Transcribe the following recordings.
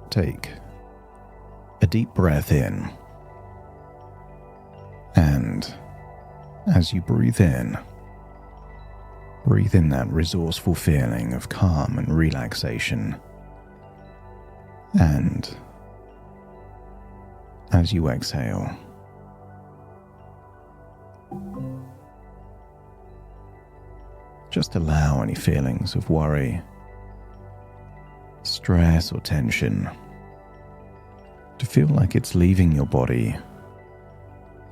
Take a deep breath in, and as you breathe in that resourceful feeling of calm and relaxation. And as you exhale, just allow any feelings of worry, stress, or tension to feel like it's leaving your body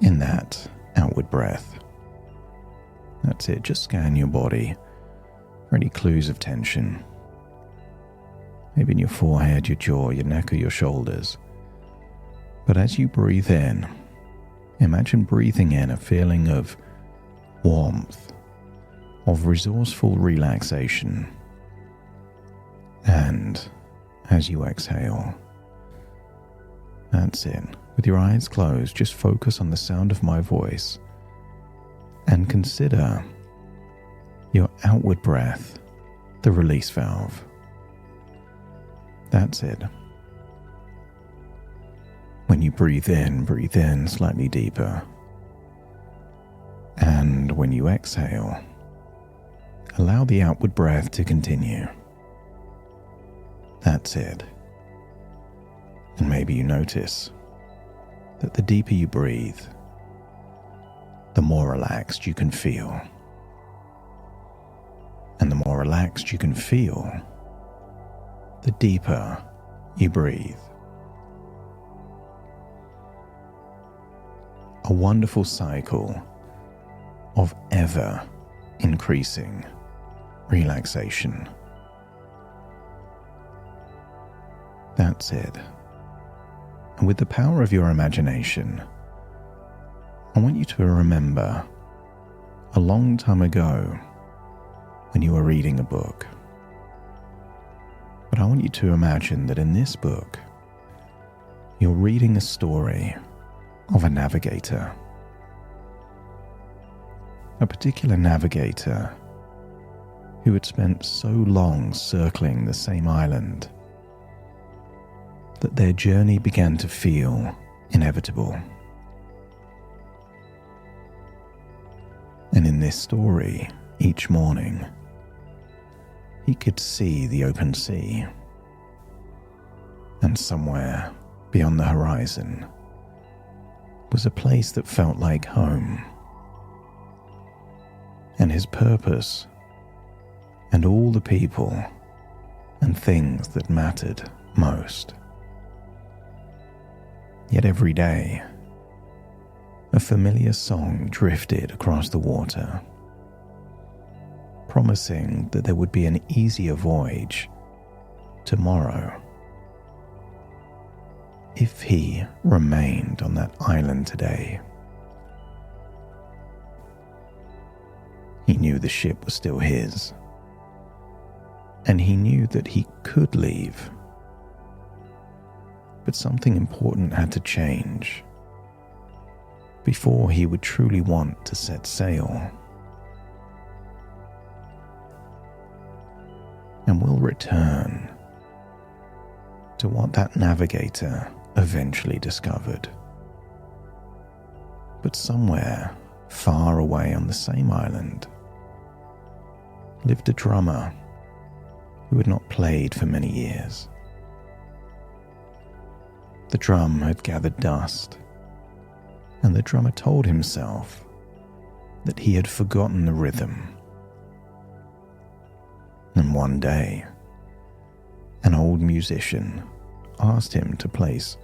in that outward breath. That's it, just scan your body for any clues of tension. Maybe in your forehead, your jaw, your neck, or your shoulders. But as you breathe in, imagine breathing in a feeling of warmth, of resourceful relaxation. And as you exhale, that's it. With your eyes closed, just focus on the sound of my voice and consider your outward breath the release valve. That's it. When you breathe in slightly deeper. And when you exhale, allow the outward breath to continue. That's it. And maybe you notice that the deeper you breathe, the more relaxed you can feel. And the more relaxed you can feel, the deeper you breathe. A wonderful cycle of ever increasing relaxation. That's it. And with the power of your imagination, I want you to remember a long time ago when you were reading a book. But I want you to imagine that in this book, you're reading a story of a navigator. A particular navigator who had spent so long circling the same island that their journey began to feel inevitable. And in this story, each morning, he could see the open sea, and somewhere beyond the horizon was a place that felt like home. And his purpose and all the people and things that mattered most. Yet every day, a familiar song drifted across the water, promising that there would be an easier voyage tomorrow if he remained on that island today. He knew the ship was still his, and he knew that he could leave. But something important had to change before he would truly want to set sail. And we'll return to what that navigator eventually discovered. But somewhere far away on the same island lived a drummer who had not played for many years. The drum had gathered dust, and the drummer told himself that he had forgotten the rhythm. And one day, an old musician asked him to place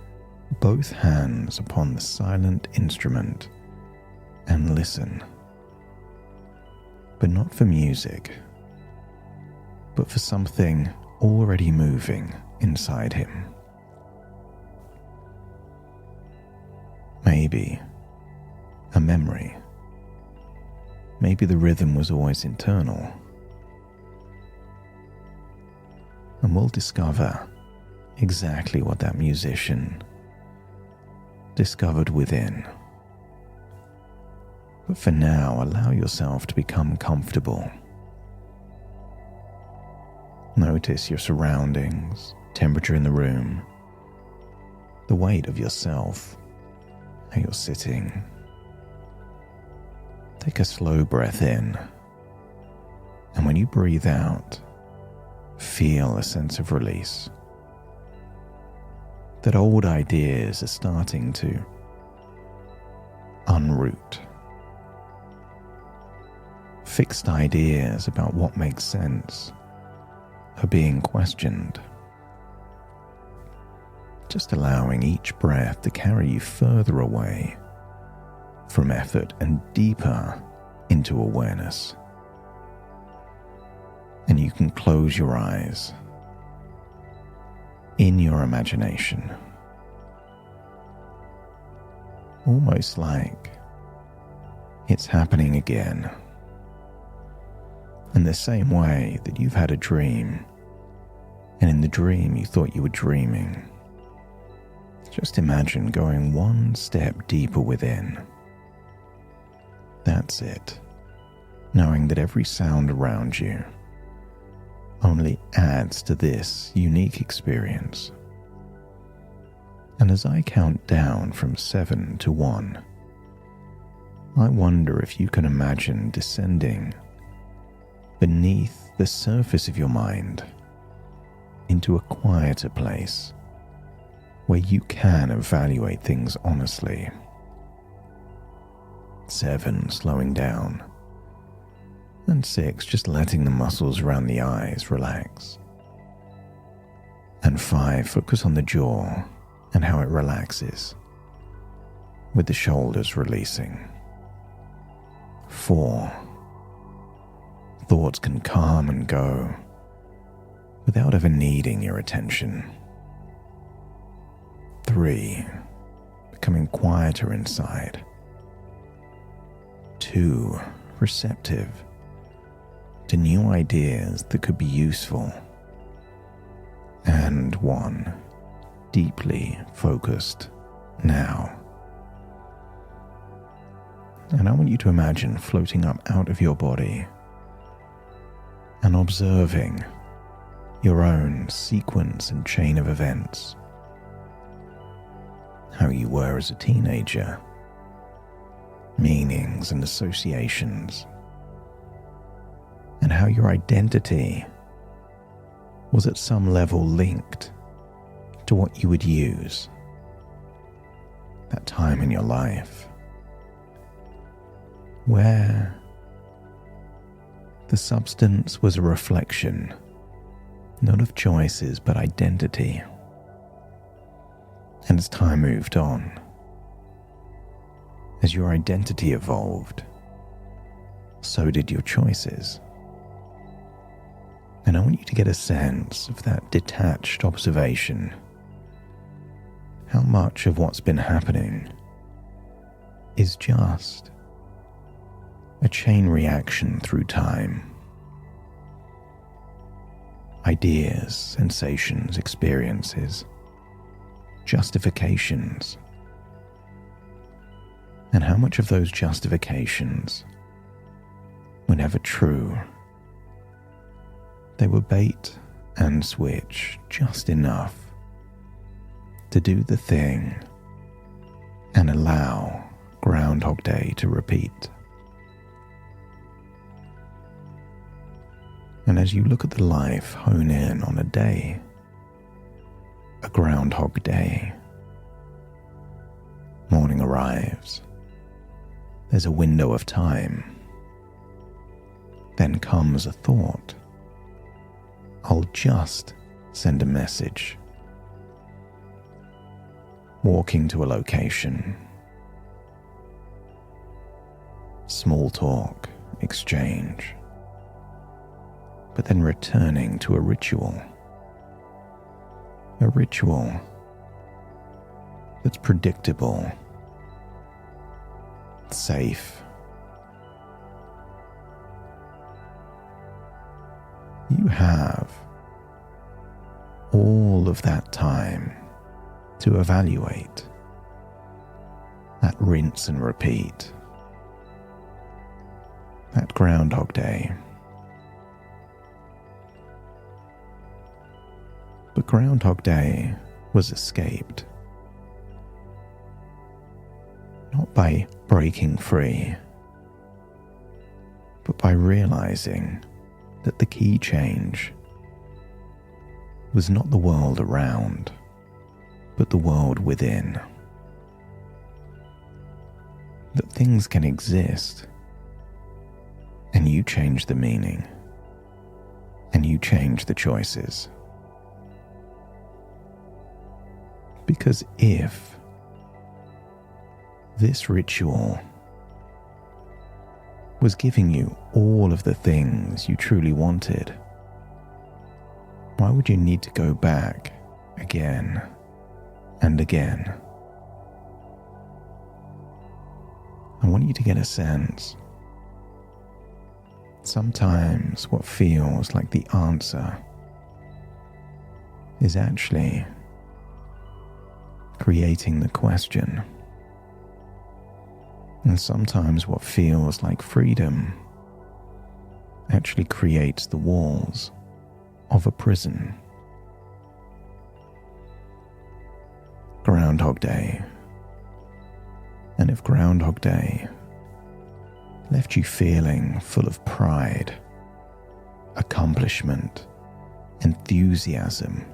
both hands upon the silent instrument and listen, but not for music, but for something already moving inside him. Maybe a memory. Maybe the rhythm was always internal. And we'll discover exactly what that musician discovered within. But for now, allow yourself to become comfortable. Notice your surroundings, temperature in the room, the weight of yourself, how you're sitting. Take a slow breath in, and when you breathe out, feel a sense of release. That old ideas are starting to unroot. Fixed ideas about what makes sense are being questioned. Just allowing each breath to carry you further away from effort and deeper into awareness. And you can close your eyes in your imagination, almost like it's happening again. In the same way that you've had a dream, and in the dream you thought you were dreaming. Just imagine going one step deeper within. That's it. Knowing that every sound around you only adds to this unique experience. And as I count down from 7 to 1, I wonder if you can imagine descending beneath the surface of your mind into a quieter place where you can evaluate things honestly. 7, slowing down. And 6, just letting the muscles around the eyes relax. And 5, focus on the jaw and how it relaxes, with the shoulders releasing. 4, thoughts can come and go without ever needing your attention. 3, becoming quieter inside. 2, receptive to new ideas that could be useful. And 1, deeply focused now. And I want you to imagine floating up out of your body and observing your own sequence and chain of events. How you were as a teenager, meanings and associations, and how your identity was at some level linked to what you would use that time in your life, where the substance was a reflection not of choices but identity. And as time moved on, as your identity evolved, so did your choices. And I want you to get a sense of that detached observation. How much of what's been happening is just a chain reaction through time. Ideas, sensations, experiences, justifications. And how much of those justifications were never true. They were bait and switch just enough to do the thing and allow Groundhog Day to repeat. And as you look at the life hone in on a day, a Groundhog Day, morning arrives, there's a window of time, then comes a thought, I'll just send a message. Walking to a location, small talk, exchange, but then returning to a ritual that's predictable, safe. You have all of that time to evaluate that rinse and repeat, that Groundhog Day. But Groundhog Day was escaped not by breaking free, but by realizing that the key change was not the world around, but the world within. That things can exist, and you change the meaning, and you change the choices. Because if this ritual was giving you all of the things you truly wanted, why would you need to go back again and again? I want you to get a sense. Sometimes what feels like the answer is actually creating the question. And sometimes what feels like freedom actually creates the walls of a prison. Groundhog Day. And if Groundhog Day left you feeling full of pride, accomplishment, enthusiasm,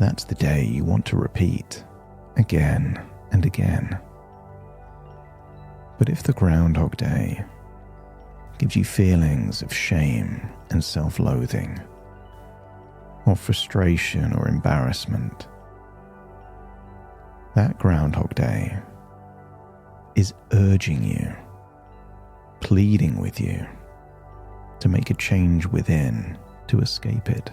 that's the day you want to repeat again and again. But if the Groundhog Day gives you feelings of shame and self-loathing, or frustration or embarrassment, that Groundhog Day is urging you, pleading with you to make a change within to escape it.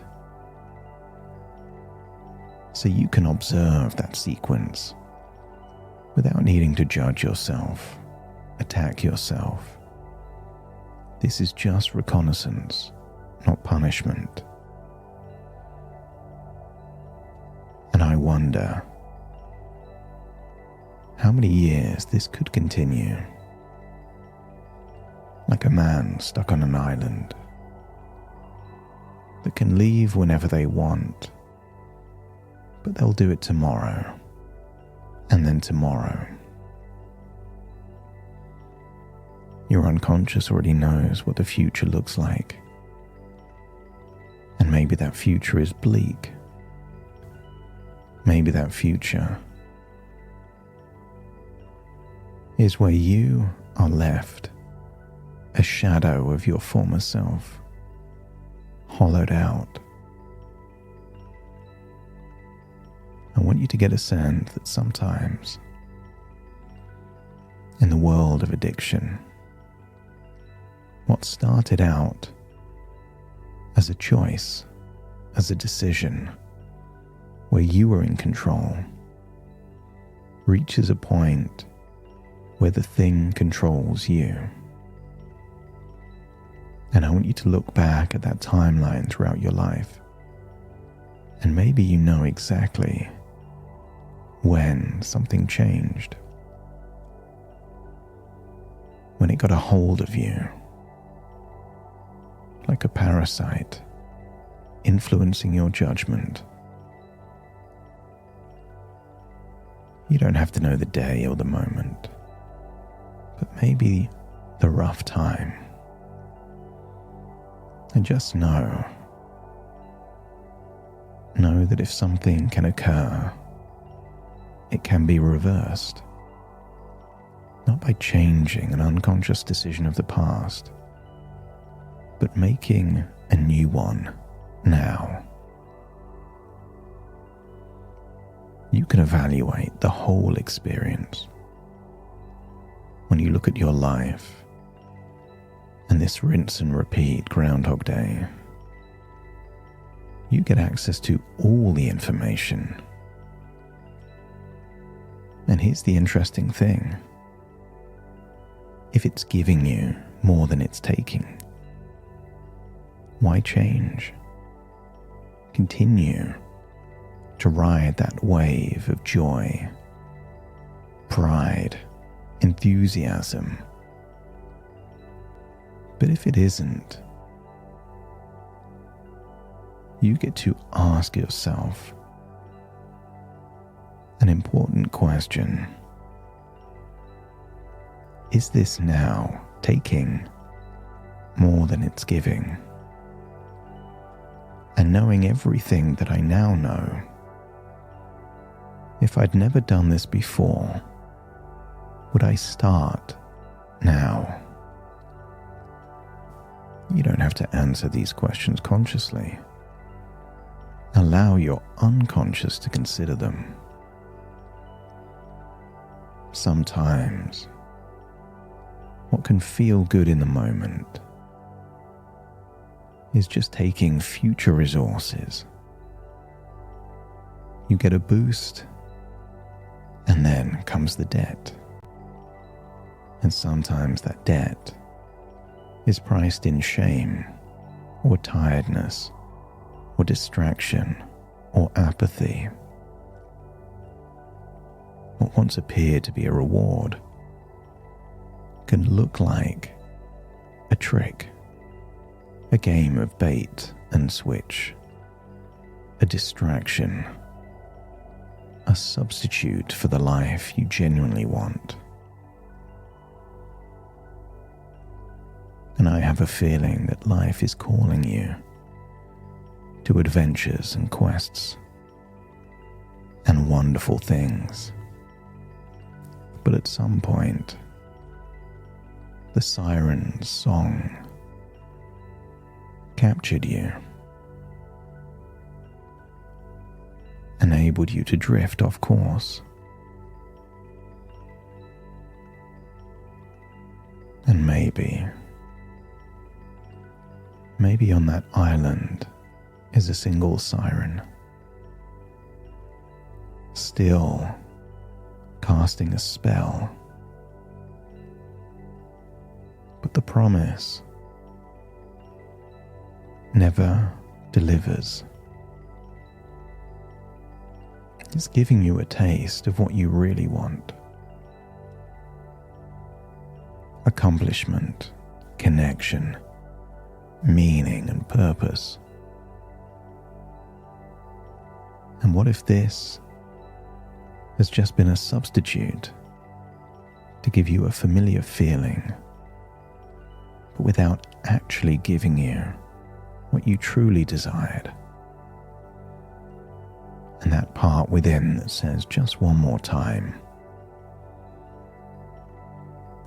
So you can observe that sequence without needing to judge yourself, attack yourself. This is just reconnaissance, not punishment. And I wonder how many years this could continue, like a man stuck on an island that can leave whenever they want, but they'll do it tomorrow, and then tomorrow. Your unconscious already knows what the future looks like, and maybe that future is bleak. Maybe that future is where you are left a shadow of your former self, hollowed out. I want you to get a sense that sometimes, in the world of addiction, what started out as a choice, as a decision, where you were in control, reaches a point where the thing controls you. And I want you to look back at that timeline throughout your life, and maybe you know exactly when something changed, when it got a hold of you, like a parasite, influencing your judgment. You don't have to know the day or the moment, but maybe the rough time. And just know that if something can occur, it can be reversed. Not by changing an unconscious decision of the past, but making a new one now. You can evaluate the whole experience when you look at your life and this rinse and repeat Groundhog Day. You get access to all the information. And here's the interesting thing. If it's giving you more than it's taking, why change? Continue to ride that wave of joy, pride, enthusiasm. But if it isn't, you get to ask yourself an important question. is this now taking more than it's giving? And knowing everything that I now know, if I'd never done this before, would I start now? You don't have to answer these questions consciously. Allow your unconscious to consider them. Sometimes, what can feel good in the moment is just taking future resources. You get a boost, and then comes the debt. And sometimes that debt is priced in shame, or tiredness, or distraction, or apathy. What once appeared to be a reward can look like a trick, a game of bait and switch, a distraction, a substitute for the life you genuinely want. And I have a feeling that life is calling you to adventures and quests and wonderful things. But at some point, the Sirens song captured you, enabled you to drift off course. And maybe on that island is a single siren, still casting a spell. But the promise never delivers. It's giving you a taste of what you really want. Accomplishment, connection, meaning and purpose. And what if this has just been a substitute to give you a familiar feeling, but without actually giving you what you truly desired? And that part within that says just one more time.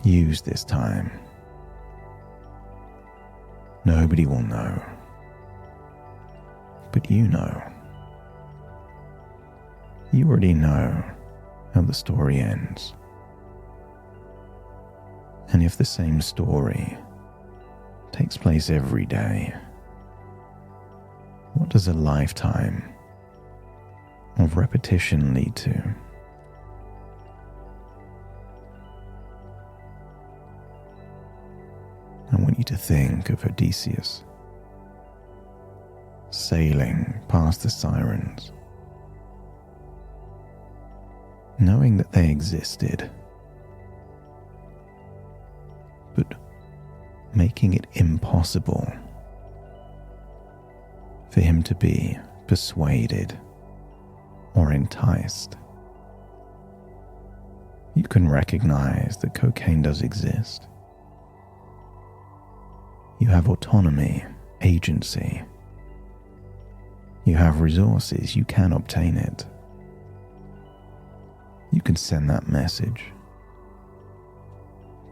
Use this time. Nobody will know, but you know. You already know how the story ends. And if the same story takes place every day, what does a lifetime of repetition lead to? I want you to think of Odysseus sailing past the Sirens, knowing that they existed, but making it impossible for him to be persuaded or enticed. You can recognize that cocaine does exist. You have autonomy, agency. You have resources, you can obtain it. You can send that message.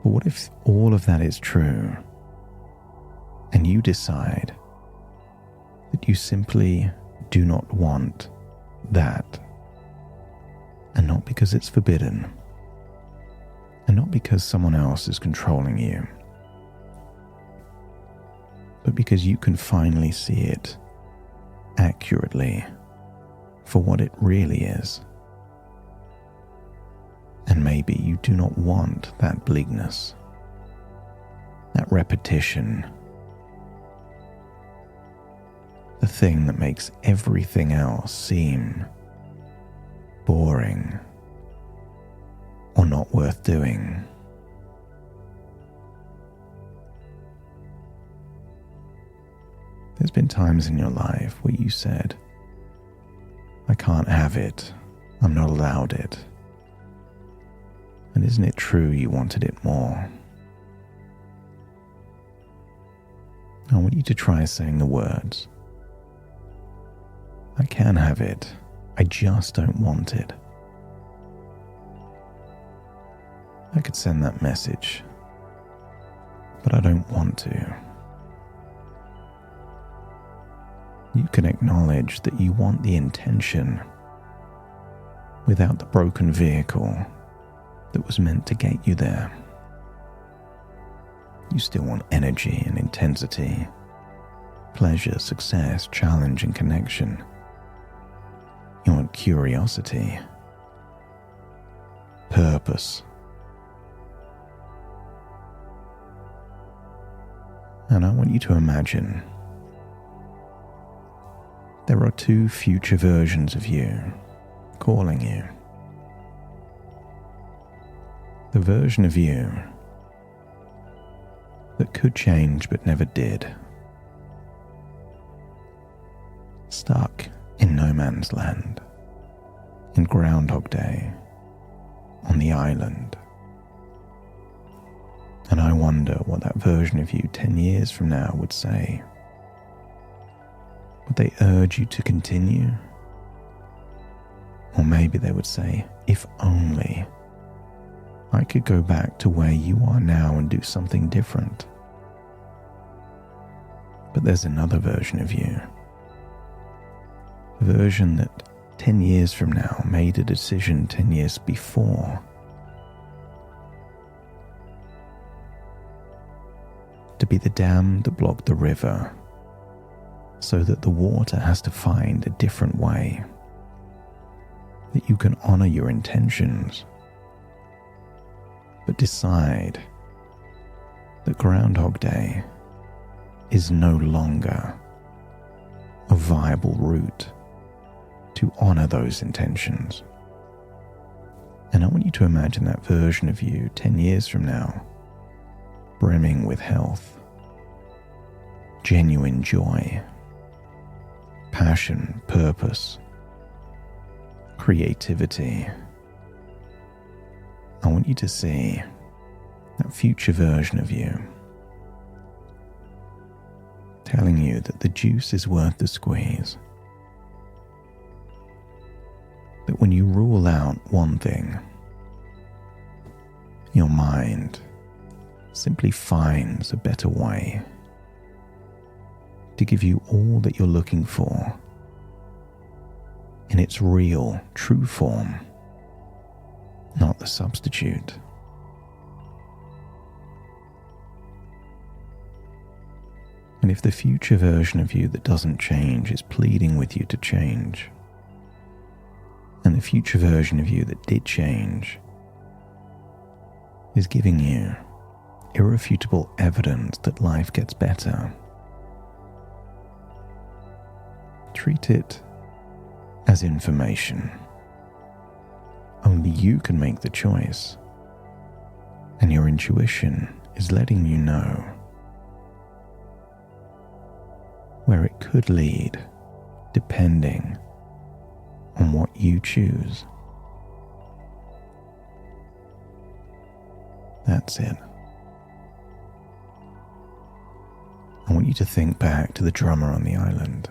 But what if all of that is true, and you decide that you simply do not want that, and not because it's forbidden, and not because someone else is controlling you, but because you can finally see it accurately for what it really is. And maybe you do not want that bleakness, that repetition, the thing that makes everything else seem boring or not worth doing. There's been times in your life where you said, I can't have it, I'm not allowed it. And isn't it true you wanted it more? I want you to try saying the words, I can have it, I just don't want it. I could send that message, but I don't want to. You can acknowledge that you want the intention without the broken vehicle that was meant to get you there. You still want energy and intensity, pleasure, success, challenge, and connection. You want curiosity, purpose. And I want you to imagine there are two future versions of you calling you. The version of you that could change but never did. Stuck in no man's land, in Groundhog Day, on the island. And I wonder what that version of you 10 years from now would say. Would they urge you to continue? Or maybe they would say, if only I could go back to where you are now and do something different. But there's another version of you. A version that 10 years from now made a decision 10 years before to be the dam that blocked the river so that the water has to find a different way, that you can honor your intentions, but decide that Groundhog Day is no longer a viable route to honor those intentions. And I want you to imagine that version of you 10 years from now, brimming with health, genuine joy, passion, purpose, creativity. I want you to see that future version of you telling you that the juice is worth the squeeze. That when you rule out one thing, your mind simply finds a better way to give you all that you're looking for in its real, true form, not the substitute. And if the future version of you that doesn't change is pleading with you to change, and the future version of you that did change is giving you irrefutable evidence that life gets better, treat it as information. Only you can make the choice, and your intuition is letting you know where it could lead depending on what you choose. That's it. I want you to think back to the drummer on the island,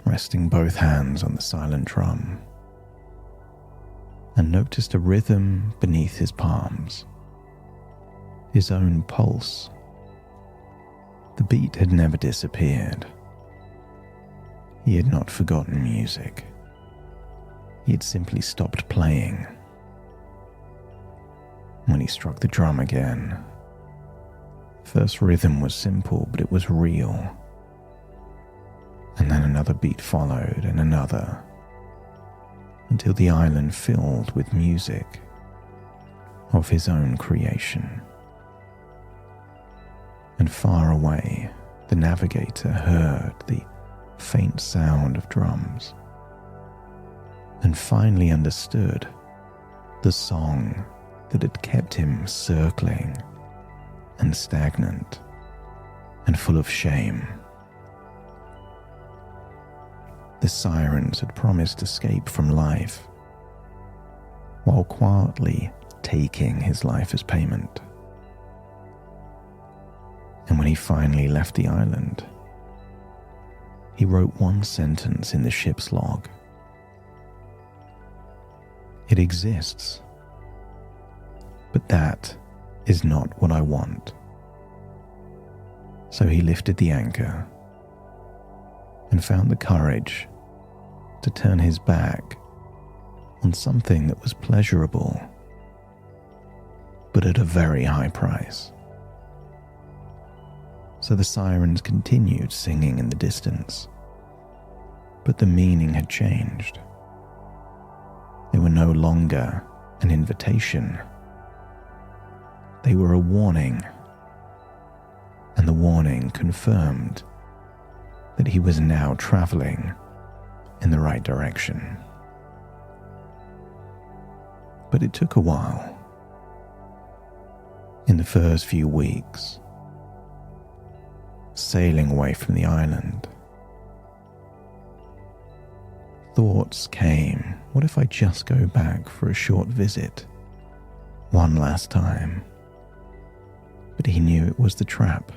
resting both hands on the silent drum, and noticed a rhythm beneath his palms, his own pulse. The beat had never disappeared. He had not forgotten music. He had simply stopped playing. When he struck the drum again, the first rhythm was simple, but it was real. And then another beat followed, and another, until the island filled with music of his own creation. And far away, the navigator heard the faint sound of drums, and finally understood the song that had kept him circling and stagnant and full of shame. The sirens had promised escape from life, while quietly taking his life as payment. And when he finally left the island, he wrote one sentence in the ship's log. It exists, but that is not what I want. So he lifted the anchor and found the courage to turn his back on something that was pleasurable, but at a very high price. So the sirens continued singing in the distance, but the meaning had changed. They were no longer an invitation. They were a warning, and the warning confirmed that he was now traveling in the right direction. But it took a while. In the first few weeks, sailing away from the island, thoughts came, what if I just go back for a short visit, one last time? But he knew it was the trap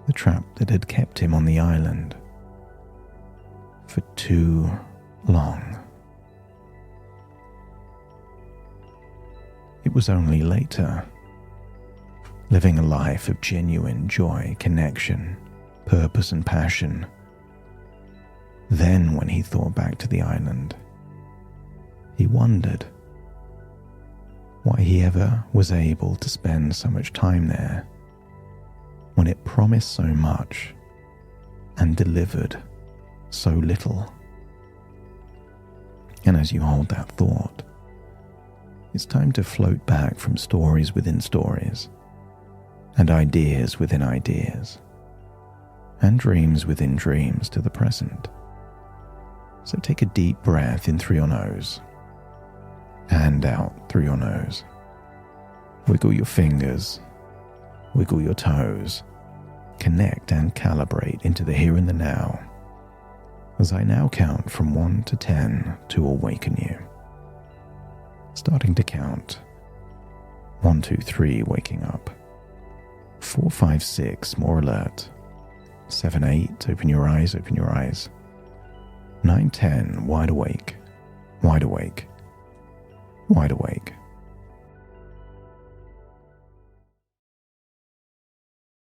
that had kept him on the island for too long. It was only later, living a life of genuine joy, connection, purpose and passion, then when he thought back to the island, he wondered why he ever was able to spend so much time there when it promised so much and delivered so little. And as you hold that thought, it's time to float back from stories within stories, and ideas within ideas, and dreams within dreams to the present. So take a deep breath in through your nose, and out through your nose. Wiggle your fingers, wiggle your toes, connect and calibrate into the here and the now, as I now count from 1 to 10 to awaken you. Starting to count. 1, 2, 3, waking up. 4, 5, 6, more alert. 7, 8, open your eyes, open your eyes. 9, 10, wide awake, wide awake, wide awake.